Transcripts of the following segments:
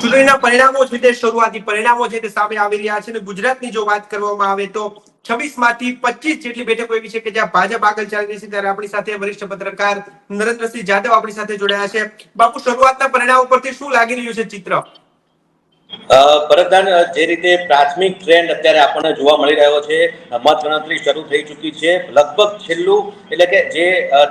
ચૂંટણીના પરિણામો છે તે શરૂઆતી પરિણામો છે તે સામે આવી રહ્યા છે અને ગુજરાતની જો વાત કરવામાં આવે તો 26 માંથી 25 જેટલી બેઠકો એવી છે કે જ્યાં ભાજપ આગળ ચાલી રહી છે। ત્યારે આપણી સાથે વરિષ્ઠ પત્રકાર નરેન્દ્રસિંહ જાદવ આપણી સાથે જોડાયા છે। બાપુ, શરૂઆતના પરિણામો પરથી શું લાગી રહ્યું છે ચિત્ર? ભરતદાન, જે રીતે પ્રાથમિક ટ્રેન્ડ અત્યારે આપણને જોવા મળી રહ્યો છે, મતગણતરી શરૂ થઈ ચૂકી છે। લગભગ છેલ્લું એટલે કે જે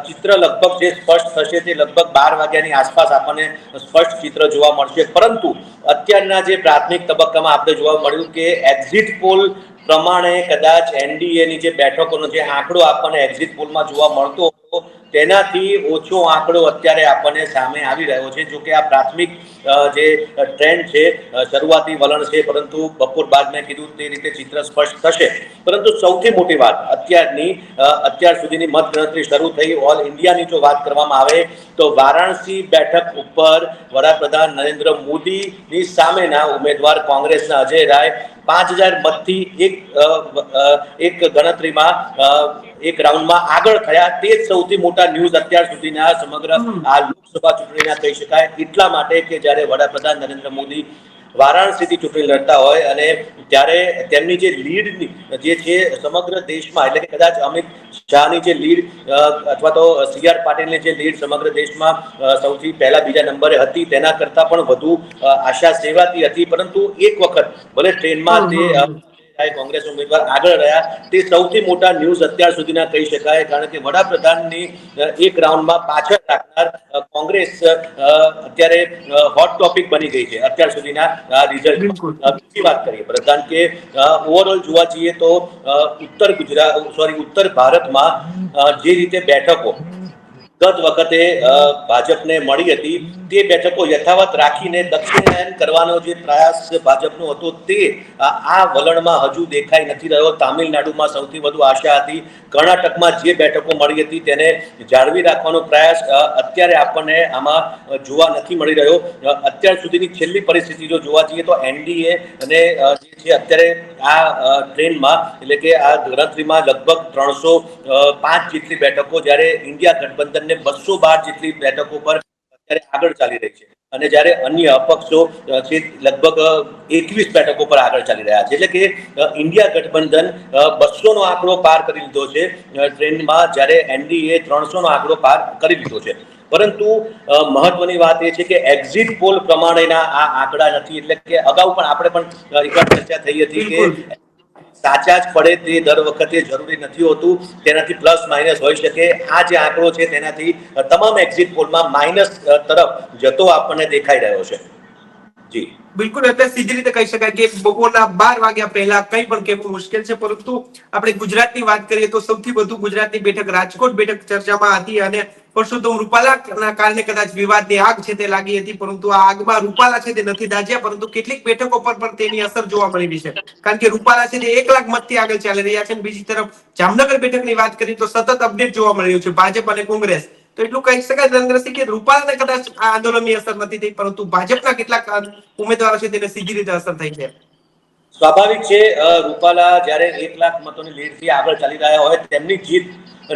ચિત્ર લગભગ જે સ્પષ્ટ થશે તે લગભગ 12 વાગ્યાની આસપાસ આપણને સ્પષ્ટ ચિત્ર જોવા મળશે। પરંતુ અત્યારના જે પ્રાથમિક તબક્કામાં આપણે જોવા મળ્યું કે એક્ઝિટ પોલ પ્રમાણે કદાચ એનડીએની જે બેઠકોનો જે આંકડો આપણને એક્ઝિટ પોલમાં જોવા મળતો હતો તેનાથી ઓછો આંકડો અત્યારે આપણને સામે આવી રહ્યો છે। જો કે આ પ્રાથમિક જે ટ્રેન્ડ છે, શરૂઆતી વલણ છે, પરંતુ બપોર બાદ મેં કીધું તે રીતે ચિત્ર સ્પષ્ટ થશે। પરંતુ સૌથી મોટી વાત અત્યાર સુધીની મતગણતરી શરૂ થઈ ઓલ ઇન્ડિયાની જો વાત કરવામાં આવે તો વારાણસી બેઠક ઉપર વડાપ્રધાન નરેન્દ્ર મોદીની સામેના ઉમેદવાર કોંગ્રેસના અજય રાય 5000 મતથી એક ગણતરીમાં એક રાઉન્ડમાં આગળ થયા। તે જ સૌથી મોટા ન્યૂઝ અત્યાર સુધીના સમગ્ર આ લોકસભા ચૂંટણીના કહી શકાય। એટલા માટે કે જ્યારે વડાપ્રધાન નરેન્દ્ર મોદી વારાણસીથી ચૂંટણી લડતા હોય અને ત્યારે તેમની જે લીડ જે છે સમગ્ર દેશમાં, એટલે કે કદાચ અમિત શાહની જે લીડ અથવા તો CR પાટીલની જે લીડ સમગ્ર દેશમાં સૌથી પહેલા બીજા નંબરે હતી તેના કરતાં પણ વધુ આશા સેવાતી હતી। પરંતુ એક વખત ભલે ટ્રેનમાં તે કોંગ્રેસ ઉમેદવાર આગળ રહ્યા, તે સૌથી મોટા ન્યૂઝ અત્યાર સુધીના કહી શકાય। કારણ કે વડાપ્રધાનની એક રાઉન્ડમાં પાછળ રાખનાર કોંગ્રેસ અત્યારે હોટ ટોપિક બની ગઈ છે અત્યાર સુધીના રિઝલ્ટ। બીજી વાત કરીએ પ્રધાન કે ઓવરઓલ જોવા જઈએ તો ઉત્તર ભારતમાં જે રીતે બેઠકો ગત વખતે ભાજપને મળી હતી તે બેઠકો યથાવત રાખીને દક્ષિણાયન કરવાનો જે પ્રયાસ ભાજપનો હતો તે આ વલણમાં હજુ દેખાઈ નથી રહ્યો। તામિલનાડુમાં સૌથી વધુ આશા હતી, કર્ણાટકમાં જે બેઠકો મળી હતી તેને જાળવી રાખવાનો પ્રયાસ અત્યારે આપણને આમાં જોવા નથી મળી રહ્યો। અત્યાર સુધીની છેલ્લી પરિસ્થિતિ જો જોવા જઈએ તો એનડીએ અને જે છે અત્યારે આ ટ્રેનમાં એટલે કે આ ગણતરીમાં લગભગ 305 જેટલી બેઠકો, જ્યારે ઇન્ડિયા ગઠબંધનને 212 જેટલી બેઠકો પર અત્યારે આગળ ચાલી રહી છે અને જ્યારે અન્ય અપક્ષો છે લગભગ 21 બેઠકો પર આગળ ચાલી રહ્યા છે। એટલે કે ઇન્ડિયા ગઠબંધન 200 નો આંકડો પાર કરી લીધો છે ટ્રેન્ડમાં, જ્યારે એનડીએ 300 નો આંકડો પાર કરી લીધો છે। પરંતુ મહત્વની વાત એ છે કે એક્ઝિટ પોલ પ્રમાણેના આ આંકડા નથી। એટલે કે અગાઉ પણ આપણે પણ એકવાર ચર્ચા થઈ હતી કે સાચા જ પડે તે દર વખતે જરૂરી નથી હોતું, તેનાથી પ્લસ માઇનસ હોઈ શકે। આ જે આંકડો છે તેનાથી તમામ એક્ઝિટ પોલમાં માઇનસ તરફ જતો આપણને દેખાઈ રહ્યો છે। જી બિલકુલ, એટલે સીધી રીતે કહી શકાય કે બપોરના 12 વાગ્યા પહેલા કંઈ પણ કહેવું મુશ્કેલ છે। પરંતુ આપણે ગુજરાતની વાત કરીએ તો સૌથી વધુ ગુજરાતની બેઠક રાજકોટ બેઠક ચર્ચામાં હતી અને પરસોત્તમ રૂપાલાના કારણે કદાચ વિવાદની આગ છે તે લાગી હતી। પરંતુ આ આગમાં રૂપાલા છે તે નથી દાઝ્યા, પરંતુ કેટલીક બેઠકો પર પણ તેની અસર જોવા મળી રહી છે। કારણ કે રૂપાલા છે તે 1 લાખ મતથી આગળ ચાલી રહ્યા છે। બીજી તરફ જામનગર બેઠકની વાત કરીએ તો સતત અપડેટ જોવા મળી રહ્યું છે ભાજપ અને કોંગ્રેસ। તો એટલું કહી શકાય નરેન્દ્રસિંહ કે રૂપાલાને કદાચ આ આંદોલનની અસર નથી થઈ, પરંતુ ભાજપના કેટલાક ઉમેદવારો છે તેને સીધી રીતે અસર થઈ છે। સ્વાભાવિક છે, રૂપાલા જ્યારે 1 લાખ મતોની લીડથી આગળ ચાલી રહ્યા હોય તેમની જીત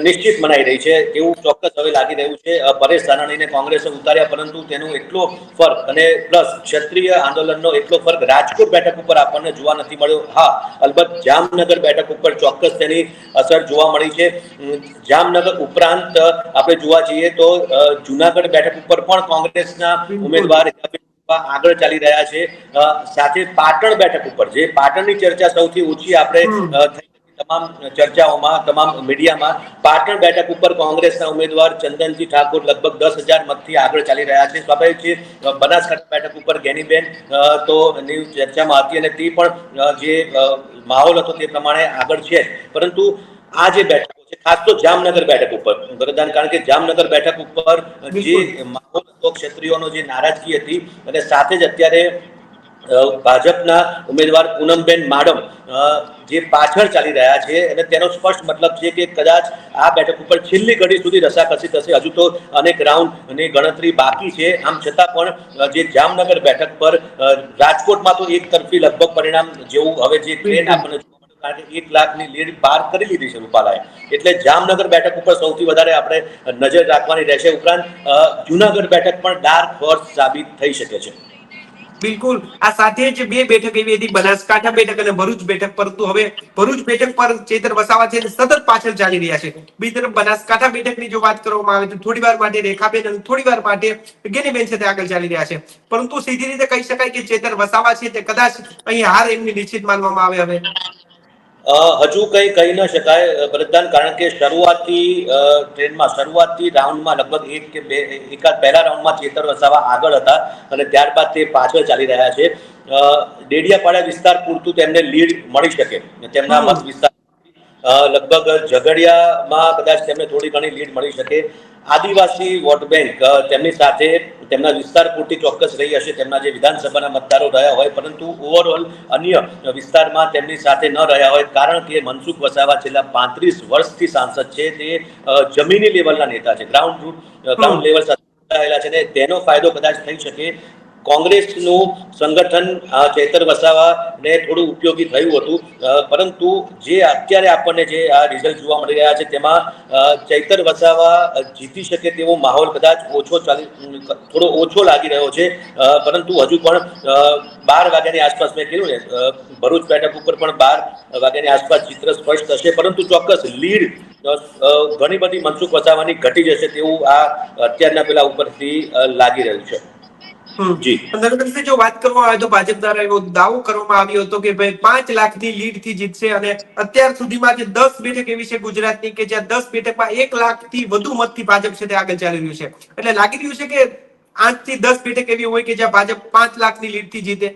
નિશ્ચિત મનાઈ રહી છે એવું ચોક્કસ હવે લાગી રહ્યું છે। પરેશ ધાનાણીને કોંગ્રેસે ઉતાર્યા, પરંતુ તેનો એટલો ફરક અને પ્લસ ક્ષત્રિય આંદોલનનો એટલો ફરક રાજકોટ બેઠક ઉપર આપણને જોવા નથી મળ્યો। હા, અલબત્ત જામનગર બેઠક ઉપર ચોક્કસ તેની અસર જોવા મળી છે। જામનગર ઉપરાંત આપણે જોવા જઈએ તો જુનાગઢ બેઠક ઉપર પણ કોંગ્રેસના ઉમેદવાર આગળ ચાલી રહ્યા છે। સાથે પાટણ બેઠક ઉપર, જે પાટણની ચર્ચા સૌથી ઓછી આપણે તમામ ચર્ચાઓમાં, તમામ મીડિયામાં, પાટણ બેઠક ઉપર કોંગ્રેસના ઉમેદવાર ચંદનજી ઠાકોર લગભગ 10,000 મતથી આગળ ચાલી રહ્યા છે। સ્વાભાવિક છે બનાસકાંઠા બેઠક ઉપર ગેનીબેન તો ચર્ચામાં હતી અને તે પણ જે માહોલ હતો તે પ્રમાણે આગળ છે। પરંતુ આ જે બેઠકો છે, ખાસ તો જામનગર બેઠક ઉપર વરદાન, કારણ કે જામનગર બેઠક ઉપર જે માહોલ હતો, ક્ષત્રિયોનો જે નારાજગી હતી અને સાથે જ અત્યારે ભાજપના ઉમેદવાર પૂનમબેન માડમ જે પાછળ ચાલી રહ્યા છે અને તેનો સ્પષ્ટ મતલબ છે કે કદાચ આ બેઠક ઉપર છેલ્લી ઘડી સુધી રસાકસી થશે। હજુ તો અનેક રાઉન્ડની ગણતરી બાકી છે। આમ છતાં પણ જે જામનગર બેઠક પર રાજકોટમાં તો એક તરફી લગભગ પરિણામ જેવું હવે જે ટ્રેન્ડ આપણને કારણ કે 1 લાખની લીડ પાર કરી લીધી છે રૂપાલાએ, એટલે જામનગર બેઠક ઉપર સૌથી વધારે આપણે નજર રાખવાની રહેશે। ઉપરાંત જુનાગઢ બેઠક પણ ડાર્ક હોર્સ સાબિત થઈ શકે છે। બિલકુલ આ સાથે જ બે બેઠક એવી હતી, બનાસકાંઠા બેઠક અને ભરૂચ બેઠક, પરંતુ હવે ભરૂચ બેઠક પર ચેતર વસાવા છે સતત પાછળ ચાલી રહ્યા છે. બીજી તરફ બનાસકાંઠા બેઠકની જો વાત કરવામાં આવે તો થોડી વાર માટે રેખાબેન અને થોડી વાર માટે ગેનીબેન સાથે આગળ ચાલી રહ્યા છે, પરંતુ સીધી રીતે કહી શકાય કે ચેતર વસાવા છે તે કદાચ અહીં હાર એમની નિશ્ચિત માનવામાં આવે. હવે હજુ કંઈ કહી ન શકાય ભરતદાન, કારણ કે શરૂઆતથી રાઉન્ડમાં લગભગ એક કે બે એકાદ પહેલા રાઉન્ડમાં ચેતર વસાવા આગળ હતા અને ત્યારબાદ તે પાછળ ચાલી રહ્યા છે. ડેડિયાપાડા વિસ્તાર પૂરતું તેમને લીડ મળી શકે, તેમના મત વિસ્તાર લગભગ ઝઘડિયામાં કદાચ તેમને થોડી ઘણી લીડ મળી શકે. આદિવાસી વોટ બેંક તેમની સાથે તેમના વિસ્તાર પૂરતી ચોક્કસ રહી હશે, તેમના જે વિધાનસભાના મતદારો રહ્યા હોય, પરંતુ ઓવરઓલ અન્ય વિસ્તારમાં તેમની સાથે ન રહ્યા હોય, કારણ કે મનસુખ વસાવા છેલ્લા 35 વર્ષથી સાંસદ છે. તે જમીની લેવલના નેતા છે, ગ્રાઉન્ડ લેવલ સાથે જોડાયેલા છે, ને તેનો ફાયદો કદાચ થઈ શકે. કોંગ્રેસનું સંગઠન ચેતર વસાવાને થોડું ઉપયોગી થયું હતું, પરંતુ જે અત્યારે આપણને જે આ રિઝલ્ટ જોવા મળી રહ્યા છે તેમાં ચેતર વસાવા જીતી શકે તેવો માહોલ કદાચ થોડો ઓછો લાગી રહ્યો છે. પરંતુ હજુ પણ 12 વાગ્યાની આસપાસ મેં કીધું ને, ભરૂચ બેઠક ઉપર પણ 12 વાગ્યાની આસપાસ ચિત્ર સ્પષ્ટ થશે, પરંતુ ચોક્કસ લીડ ઘણી બધી મનસુખ વસાવાની ઘટી જશે તેવું આ અત્યારના પેલા ઉપરથી લાગી રહ્યું છે. જો વાત કરવામાં આવે તો ભાજપ દ્વારા એવો દાવો કરવામાં આવ્યો હતો કે ભાઈ 5 લાખની લીડ થી જીતશે, અને અત્યાર સુધીમાં જે 10 બેઠક એવી છે ગુજરાતની કે જ્યાં 10 બેઠકમાં 1 લાખથી વધુ મતથી ભાજપ છે તે આગળ ચાલી રહ્યું છે. એટલે લાગી રહ્યું છે કે 8 થી 10 બેઠક એવી હોય કે જ્યાં ભાજપ 5 લાખની લીડ થી જીતે.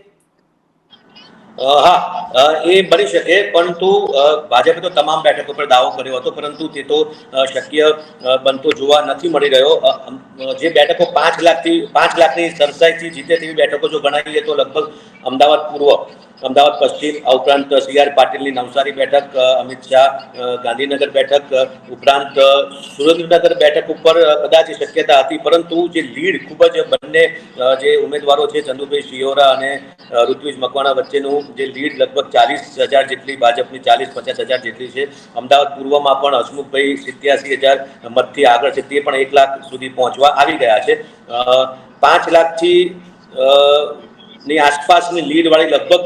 હા, એ બની શકે, પરંતુ ભાજપે તો તમામ બેઠકો પર દાવો કર્યો હતો, પરંતુ તે તો શક્ય બનતો જોવા નથી મળી રહ્યો. જે બેઠકો 5 લાખની સરસાઈથી જીતે તેવી બેઠકો જો ગણાવીએ તો લગભગ અમદાવાદ પૂર્વ, અમદાવાદ પશ્ચિમ, આ ઉપરાંત CR પાટીલની નવસારી બેઠક, અમિત શાહ ગાંધીનગર બેઠક, ઉપરાંત સુરેન્દ્રનગર બેઠક ઉપર કદાચ શક્યતા હતી, પરંતુ જે લીડ ખૂબ જ બંને જે ઉમેદવારો છે ચંદુભાઈ શિયોરા અને ઋત્વિજ મકવાણા વચ્ચેનું જે લીડ લગભગ 40,000 જેટલી, ભાજપની 40-50,000 જેટલી છે. અમદાવાદ પૂર્વમાં પણ હસમુખભાઈ 87,000 મતથી આગળ છે, તે પણ 1 લાખ સુધી પહોંચવા આવી ગયા છે. 5 લાખથી ની આસપાસની લીડ વાળી લગભગ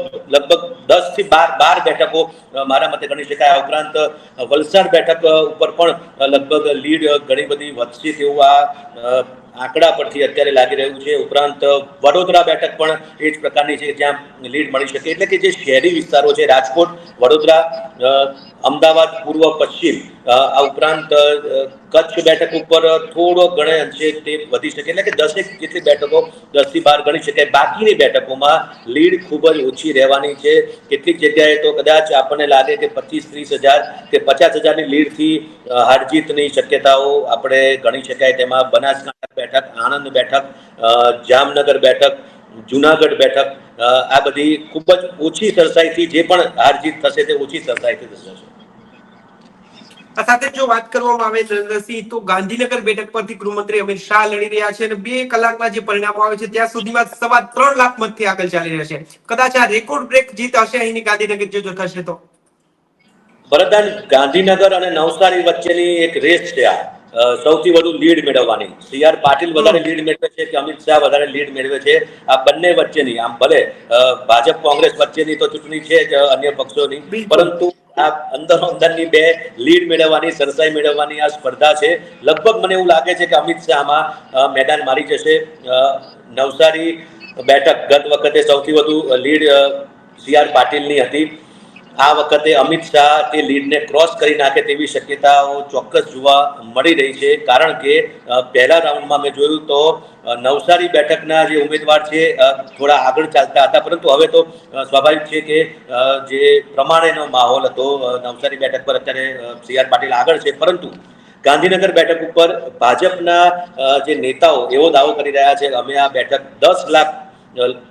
10 થી 12 બેઠકો મારા મતે ગણી શકાય. આ ઉપરાંત વલસાડ બેઠક ઉપર પણ લગભગ લીડ ઘણી બધી વધશે તેવું આ આંકડા પરથી અત્યારે લાગી રહ્યું છે. ઉપરાંત વડોદરા બેઠક પણ એ જ પ્રકારની છે જ્યાં લીડ મળી શકે. એટલે કે જે શહેરી વિસ્તારો છે, રાજકોટ, વડોદરા, અમદાવાદ પૂર્વ, પશ્ચિમ, આ ઉપરાંત કચ્છ બેઠક ઉપર થોડો ઘણે અંશે તે વધી શકે, એટલે કે 10 જેટલી બેઠકો 10 થી 12 ગણી શકાય. બાકીની બેઠકોમાં લીડ ખૂબ જ ઓછી રહેવાની છે. કેટલીક જગ્યાએ તો કદાચ આપણને લાગે કે 25-30,000 કે 50,000ની લીડથી હારજીતની શક્યતાઓ આપણે ગણી શકાય. તેમાં બનાસકાંઠા બેઠક, આણંદ બેઠક, જામનગર બેઠક, જુનાગઢ બેઠક, આ બધી ખૂબ જ ઓછી સરસાઈથી જે પણ હારજીત થશે તે ઓછી સરસાઈથી થશે. આ સાથે જો વાત કરવામાં આવે નરેન્દ્રસિંહ, તો ગાંધીનગર બેઠક પરથી ગૃહમંત્રી અમિત શાહ લડી રહ્યા છે અને 2 કલાકના જે પરિણામો આવે છે ત્યાં સુધીમાં 3.25 લાખ મતથી આગળ ચાલી રહ્યા છે. કદાચ આ રેકોર્ડ બ્રેક જીત હશે અહીંની ગાંધીનગર જો થશે તો. ભરતદાન, ગાંધીનગર અને નવસારી વચ્ચેની એક રેસ છે આ, સૌથી વધુ લીડ મેળવવાની. CR પાટીલ વધારે લીડ મેળવે છે કે અમિત શાહ વધારે લીડ મેળવે છે, આ બંને વચ્ચેની, આમ ભલે ભાજપ કોંગ્રેસ વચ્ચેની તો ચૂંટણી છે જ અન્ય પક્ષોની, પરંતુ આ અંદરની 2 લીડ મેળવવાની, સરસાઈ મેળવવાની આ સ્પર્ધા છે. લગભગ મને એવું લાગે છે કે અમિત શાહમાં મેદાન મારી જશે. નવસારી બેઠક ગત વખતે સૌથી વધુ લીડ CR પાટીલની હતી. આ વખતે અમિત શાહ તે લીડને ક્રોસ કરી નાખે તેવી શક્યતાઓ ચોક્કસ જોવા મળી રહી છે, કારણ કે પહેલા રાઉન્ડમાં મેં જોયું તો નવસારી બેઠકના જે ઉમેદવાર છે થોડા આગળ ચાલતા હતા, પરંતુ હવે તો સ્વાભાવિક છે કે જે પ્રમાણેનો માહોલ હતો નવસારી બેઠક પર અત્યારે CR પાટીલ આગળ છે. પરંતુ ગાંધીનગર બેઠક ઉપર ભાજપના જે નેતાઓ એવો દાવો કરી રહ્યા છે કે અમે આ બેઠક 10 લાખ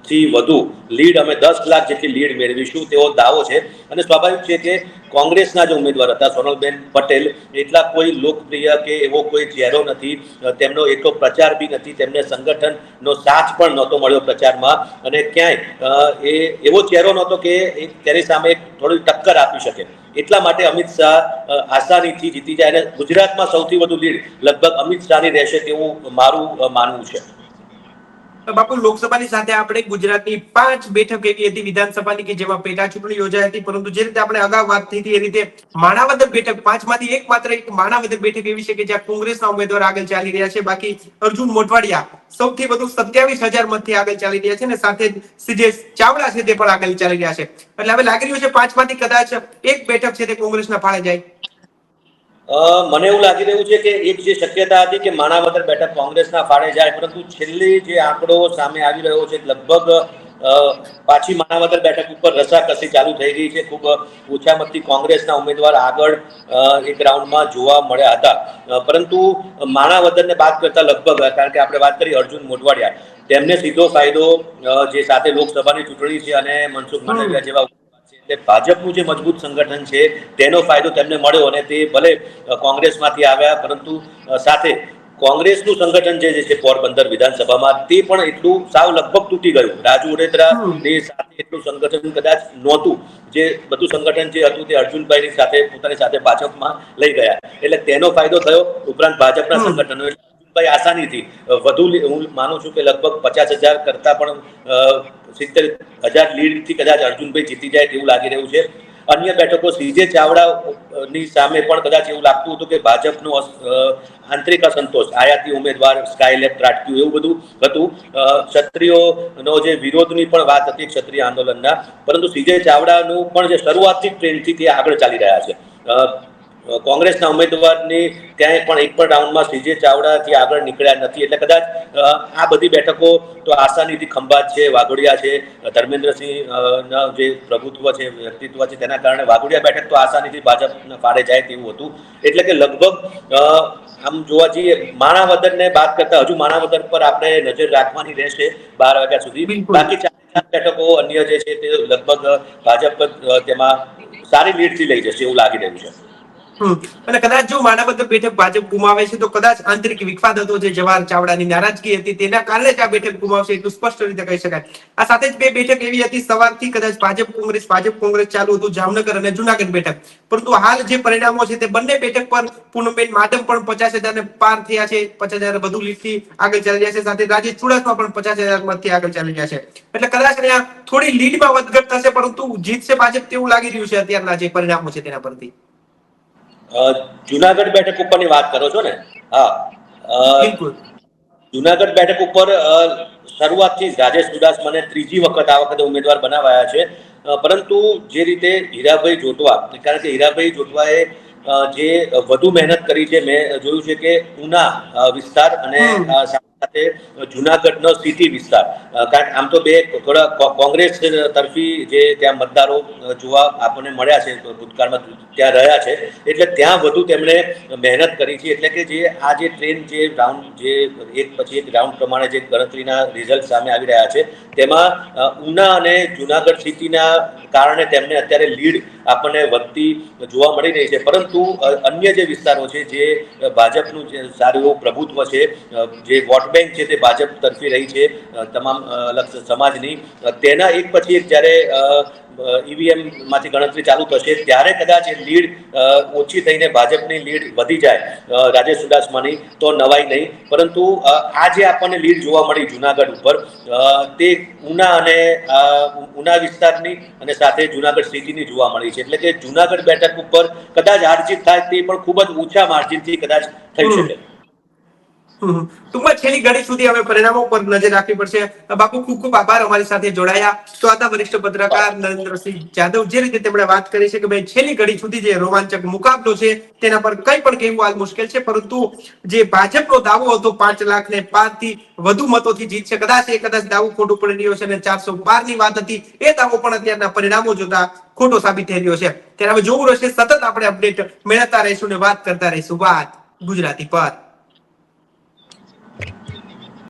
થી વધુ લીડ, અમે 10 લાખ જેટલી લીડ મેળવીશું તેવો દાવો છે. અને સ્વાભાવિક છે કે કોંગ્રેસના જે ઉમેદવાર હતા સોનલબેન પટેલ એટલા કોઈ લોકપ્રિય કે એવો કોઈ ચહેરો નથી, તેમનો એટલો પ્રચાર બી નથી, તેમને સંગઠનનો સાથ પણ નહોતો મળ્યો પ્રચારમાં, અને ક્યાંય એ એવો ચહેરો નહોતો કે તેની સામે થોડી ટક્કર આપી શકે. એટલા માટે અમિત શાહ આસાનીથી જીતી જાય, અને ગુજરાતમાં સૌથી વધુ લીડ લગભગ અમિત શાહની રહેશે તેવું મારું માનવું છે. બાપુ, લોકસભાની સાથે આપણે ગુજરાતની 5 બેઠક એવી હતી વિધાનસભાની કે જેમાં પેટા ચૂંટણી યોજાઈ હતી, પરંતુ જે રીતે આપણે અગાઉ વાત થઈ હતી એ રીતે માણાવદર બેઠક 5 માંથી માત્ર એક માણાવદર બેઠક એવી છે કે જ્યાં કોંગ્રેસના ઉમેદવાર આગળ ચાલી રહ્યા છે. બાકી અર્જુન મોઢવાડિયા સૌથી વધુ 27,000 મતથી આગળ ચાલી રહ્યા છે અને સાથે જ સીજે ચાવડા છે તે પણ આગળ ચાલી રહ્યા છે. એટલે હવે લાગી રહ્યું છે 5 માંથી કદાચ એક બેઠક છે તે કોંગ્રેસના ફાળે જાય. મને એવું લાગી રહ્યું છે કે એક જે શક્યતા હતી કે માણાવદર બેઠક કોંગ્રેસના ફાળે જાય, પરંતુ છેલ્લી જે આંકડો સામે આવી રહ્યો છે લગભગ પાછી માણાવદર બેઠક ઉપર રસાકસી ચાલુ થઈ ગઈ છે. ખૂબ ઓછા મતથી કોંગ્રેસના ઉમેદવાર આગળ એક રાઉન્ડમાં જોવા મળ્યા હતા, પરંતુ માણાવદરને બાદ કરતા લગભગ, કારણ કે આપણે વાત કરી અર્જુન મોઢવાડિયા, તેમને સીધો ફાયદો જે સાથે લોકસભાની ચૂંટણી છે અને મનસુખ માંડવિયા જેવા ભાજપનું જે મજબૂત સંગઠન છે તેનો ફાયદો તેમને મળ્યો અને તે ભલે કોંગ્રેસમાંથી આવ્યા, પરંતુ સાથે કોંગ્રેસનું સંગઠન જે છે પોરબંદર વિધાનસભામાં તે પણ એટલું સાવ લગભગ તૂટી ગયું. રાજુ ઓડેદરા ની સાથે એટલું સંગઠન કદાચ નહોતું. જે બધું સંગઠન જે હતું તે અર્જુનભાઈની સાથે પોતાની સાથે ભાજપમાં લઈ ગયા, એટલે તેનો ફાયદો થયો. ઉપરાંત ભાજપના સંગઠનો ભાઈ આસાનીથી વધુ, હું માનું છું કે લગભગ 50,000 કરતા પણ 70,000 લીડથી કદાચ અર્જુનભાઈ જીતી જાય તેવું લાગી રહ્યું છે. અન્ય બેઠકો સીજે ચાવડાની સામે પણ કદાચ એવું લાગતું હતું કે ભાજપનો આંતરિક અસંતોષ, આયાતી ઉમેદવાર સ્કાયલેબ ત્રાટક્યું, એવું બધું હતું. ક્ષત્રિયોનો જે વિરોધની પણ વાત હતી ક્ષત્રિય આંદોલનના, પરંતુ સીજે ચાવડાનું પણ જે શરૂઆતથી ટ્રેન્ડથી તે આગળ ચાલી રહ્યા છે. કોંગ્રેસના ઉમેદવારની ક્યાંય પણ એક પણ રાઉન્ડમાં સીજે ચાવડાથી આગળ નીકળ્યા નથી, એટલે કદાચ આ બધી બેઠકો તો આસાનીથી ખંભાત છે, વાઘોડિયા છે, ધર્મેન્દ્રસિંહ જે પ્રભુત્વ છે, વ્યક્તિત્વ છે, તેના કારણે વાઘોડિયા બેઠક તો આસાનીથી ભાજપને ફાળે જાય તેવું હતું. એટલે કે લગભગ આમ જોવા જઈએ માણાવદરને બાદ કરતા હજુ માણાવદર પર આપણે નજર રાખવાની રહેશે 12 વાગ્યા સુધી. બાકી 4 બેઠકો અન્ય જે છે તે લગભગ ભાજપ તેમાં સારી લીડથી લઈ જશે એવું લાગી રહ્યું છે. અને કદાચ જો માણાવદર બેઠક ભાજપ ગુમાવે છે તો કદાચ આંતરિક વિખવાદ હતો, જે જવાહર ચાવડાની નારાજગી હતી તેના કારણે જ આ બેઠક ગુમાવશે એટલું સ્પષ્ટ રીતે કહી શકાય. આ સાથે જ 2 બેઠક એવી હતી સવારથી કદાચ ભાજપ કોંગ્રેસ ચાલુ હતું, જામનગર અને જુનાગઢ બેઠક, પરંતુ હાલ જે પરિણામો છે તે બંને બેઠક પર પૂનમબેન માડમ પણ 50,000 ને પાર થયા છે, 50,000 વધુ લીડથી આગળ ચાલી રહ્યા છે. સાથે રાજેશ ચુડાસમા પણ 50,000 મતથી આગળ ચાલી રહ્યા છે. એટલે કદાચ અહીંયા થોડી લીડમાં વધઘટ થશે, પરંતુ જીતશે ભાજપ તેવું લાગી રહ્યું છે અત્યારના જે પરિણામો છે તેના પરથી. જુનાગઢ બેઠક ઉપરની વાત કરો છો ને? હા, બિલકુલ. જુનાગઢ બેઠક ઉપર શરૂઆતથી રાજેશ ચુડાસમાને ત્રીજી વખત આ વખતે ઉમેદવાર બનાવાયા છે, પરંતુ જે રીતે હીરાભાઈ જોટવા, કારણ કે હીરાભાઈ જોટવાએ જે વધુ મહેનત કરી છે, મેં જોયું છે કે ઉના વિસ્તાર અને સાથે જુનાગઢનો સિટી વિસ્તાર, કારણ આમ તો બે થોડા કોંગ્રેસ તરફી જે ત્યાં મતદારો જોવા આપણને મળ્યા છે ભૂતકાળમાં ત્યાં રહ્યા છે, એટલે ત્યાં વધુ તેમણે મહેનત કરી છે. એટલે કે જે આ જે ટ્રેન જે રાઉન્ડ જે એક પછી એક રાઉન્ડ પ્રમાણે જે ગણતરીના રિઝલ્ટ સામે આવી રહ્યા છે તેમાં ઉના અને જુનાગઢ સિટીના કારણે તેમને અત્યારે લીડ આપણને વધતી જોવા મળી રહી છે. પરંતુ અન્ય જે વિસ્તારો છે જે ભાજપનું જે સારું એવું પ્રભુત્વ છે, જે વોટ બેંક છે તે ભાજપ તરફી રહી છે તમામ અલગ સમાજની, તેના એક પછી એક જ્યારે ઈવીએમ માંથી ગણતરી ચાલુ થશે ત્યારે કદાચ એ લીડ ઓછી થઈને ભાજપની લીડ વધી જાય રાજેશ ચુડાસમાની, તો નવાઈ નહીં. પરંતુ આ જે આપણને લીડ જોવા મળી જુનાગઢ ઉપર, તે ઉના અને ઉના વિસ્તારની અને સાથે જુનાગઢ સિટીની જોવા મળી છે. એટલે કે જુનાગઢ બેઠક ઉપર કદાચ હારજીત થાય તે પણ ખૂબ જ ઓછા માર્જિનથી કદાચ થઈ શકે. ટૂંકમાં છેલ્લી ઘડી સુધી હવે પરિણામો પર નજર રાખવી પડશે. બાપુ, ખૂબ ખૂબ આભાર અમારી સાથે જોડાયા. તો આ વરિષ્ઠ પત્રકાર નરેન્દ્રસિંહ જાદવ જે રીતે તેમણે વાત કરી છે કે ભાઈ છેલ્લી ઘડી સુધી જે રોમાંચક મુકાબલો છે તેના પર કંઈ પણ કહેવું હાલ મુશ્કેલ છે, પરંતુ જે ભાજપનો દાવો હતો 5 લાખ ને 5 થી વધુ મતોથી જીતશે, કદાચ દાવો ખોટું પડી રહ્યો છે અને 412 ની વાત હતી એ દાવો પણ અત્યારના પરિણામો જોતા ખોટો સાબિત થઈ રહ્યો છે. ત્યારે હવે જોવું રહેશે, સતત આપણે અપડેટ મેળવતા રહીશું ને વાત કરતા રહીશું વાત ગુજરાતી પર.